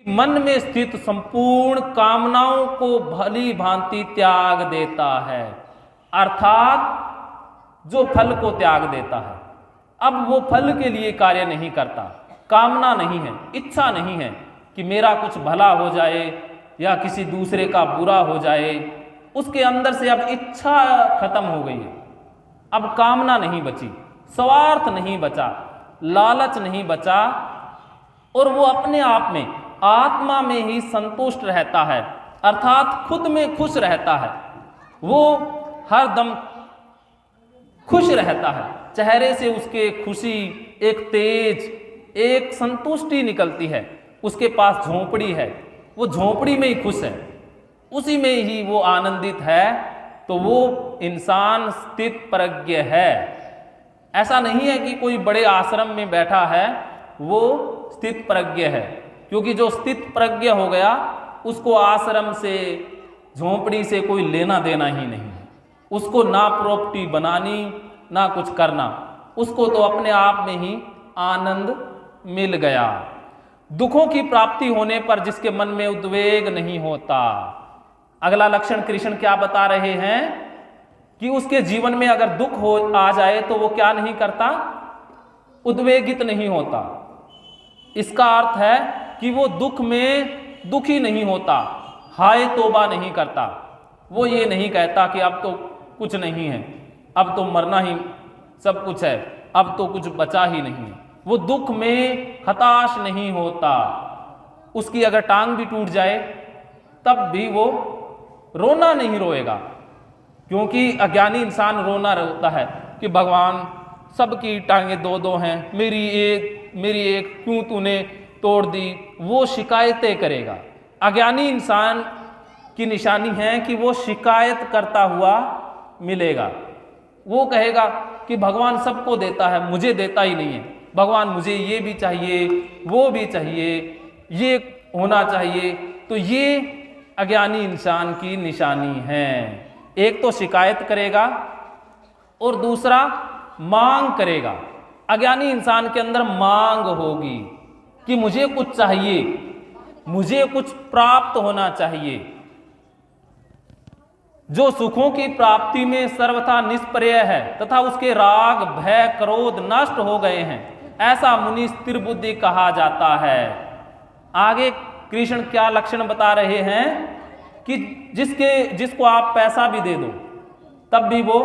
मन में स्थित संपूर्ण कामनाओं को भली भांति त्याग देता है, अर्थात जो फल को त्याग देता है। अब वो फल के लिए कार्य नहीं करता, कामना नहीं है, इच्छा नहीं है कि मेरा कुछ भला हो जाए या किसी दूसरे का बुरा हो जाए। उसके अंदर से अब इच्छा खत्म हो गई है, अब कामना नहीं बची, स्वार्थ नहीं बचा, लालच नहीं बचा, और वो अपने आप में आत्मा में ही संतुष्ट रहता है, अर्थात खुद में खुश रहता है। वो हर दम खुश रहता है, चेहरे से उसके खुशी, एक तेज, एक संतुष्टि निकलती है। उसके पास झोंपड़ी है, वो झोंपड़ी में ही खुश है, उसी में ही वो आनंदित है। तो वो इंसान स्थित प्रज्ञ है। ऐसा नहीं है कि कोई बड़े आश्रम में बैठा है वो स्थित प्रज्ञ है, क्योंकि जो स्थित प्रज्ञ हो गया उसको आश्रम से, झोंपड़ी से कोई लेना देना ही नहीं है। उसको ना प्रॉपर्टी बनानी, ना कुछ करना, उसको तो अपने आप में ही आनंद मिल गया। दुखों की प्राप्ति होने पर जिसके मन में उद्वेग नहीं होता। अगला लक्षण कृष्ण क्या बता रहे हैं कि उसके जीवन में अगर दुख हो आ जाए तो वो क्या नहीं करता, उद्वेगित नहीं होता। इसका अर्थ है कि वो दुख में दुखी नहीं होता, हाय तौबा नहीं करता। वो ये नहीं कहता कि अब तो कुछ नहीं है, अब तो मरना ही सब कुछ है, अब तो कुछ बचा ही नहीं है। वो दुख में हताश नहीं होता। उसकी अगर टांग भी टूट जाए तब भी वो रोना नहीं रोएगा, क्योंकि अज्ञानी इंसान रोना रोता है कि भगवान सबकी टांगें दो दो हैं, मेरी एक क्यों तूने तोड़ दी। वो शिकायतें करेगा। अज्ञानी इंसान की निशानी है कि वो शिकायत करता हुआ मिलेगा। वो कहेगा कि भगवान सबको देता है, मुझे देता ही नहीं है, भगवान मुझे ये भी चाहिए, वो भी चाहिए, ये होना चाहिए। तो ये अज्ञानी इंसान की निशानी है। एक तो शिकायत करेगा और दूसरा मांग करेगा। अज्ञानी इंसान के अंदर मांग होगी कि मुझे कुछ चाहिए, मुझे कुछ प्राप्त होना चाहिए। जो सुखों की प्राप्ति में सर्वथा निष्प्रय है तथा उसके राग, भय, क्रोध नष्ट हो गए हैं, ऐसा मुनि स्थिर बुद्धि कहा जाता है। आगे कृष्ण क्या लक्षण बता रहे हैं कि जिसको आप पैसा भी दे दो तब भी वो,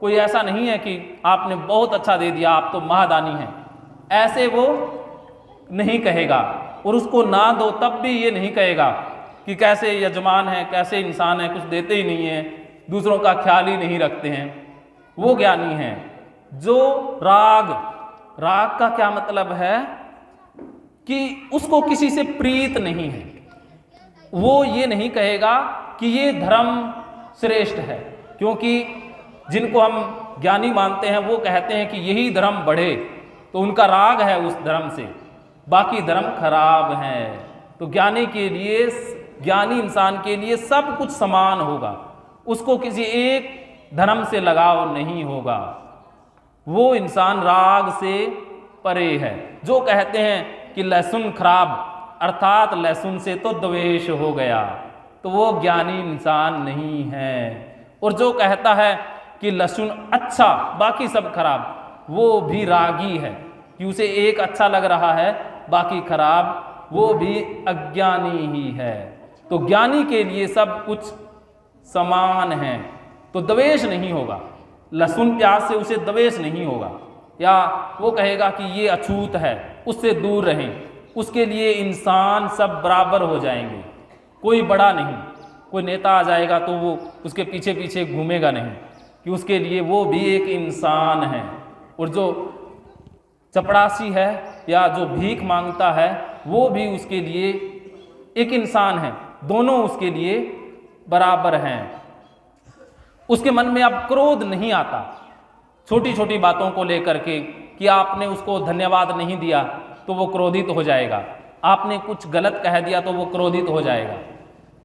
कोई ऐसा नहीं है कि आपने बहुत अच्छा दे दिया, आप तो महादानी हैं, ऐसे वो नहीं कहेगा। और उसको ना दो तब भी ये नहीं कहेगा कि कैसे यजमान है, कैसे इंसान है, कुछ देते ही नहीं है, दूसरों का ख्याल ही नहीं रखते हैं। वो ज्ञानी है। जो राग का क्या मतलब है कि उसको किसी से प्रीत नहीं है, वो ये नहीं कहेगा कि ये धर्म श्रेष्ठ है, क्योंकि जिनको हम ज्ञानी मानते हैं वो कहते हैं कि यही धर्म बढ़े, तो उनका राग है उस धर्म से, बाकी धर्म खराब है। तो ज्ञानी इंसान के लिए सब कुछ समान होगा, उसको किसी एक धर्म से लगाव नहीं होगा। वो इंसान राग से परे है। जो कहते हैं कि लहसुन खराब, अर्थात लहसुन से तो द्वेष हो गया, तो वो ज्ञानी इंसान नहीं है। और जो कहता है कि लहसुन अच्छा बाकी सब खराब, वो भी रागी है कि उसे एक अच्छा लग रहा है बाकी खराब, वो भी अज्ञानी ही है। तो ज्ञानी के लिए सब कुछ समान है, तो द्वेष नहीं होगा। लहसुन प्याज से उसे द्वेष नहीं होगा, या वो कहेगा कि ये अछूत है, उससे दूर रहें। उसके लिए इंसान सब बराबर हो जाएंगे, कोई बड़ा नहीं। कोई नेता आ जाएगा तो वो उसके पीछे पीछे घूमेगा नहीं, कि उसके लिए वो भी एक इंसान है। और जो चपड़ासी है या जो भीख मांगता है वो भी उसके लिए एक इंसान है, दोनों उसके लिए बराबर हैं। उसके मन में अब क्रोध नहीं आता छोटी छोटी बातों को लेकर के, कि आपने उसको धन्यवाद नहीं दिया तो वो क्रोधित हो जाएगा, आपने कुछ गलत कह दिया तो वो क्रोधित हो जाएगा।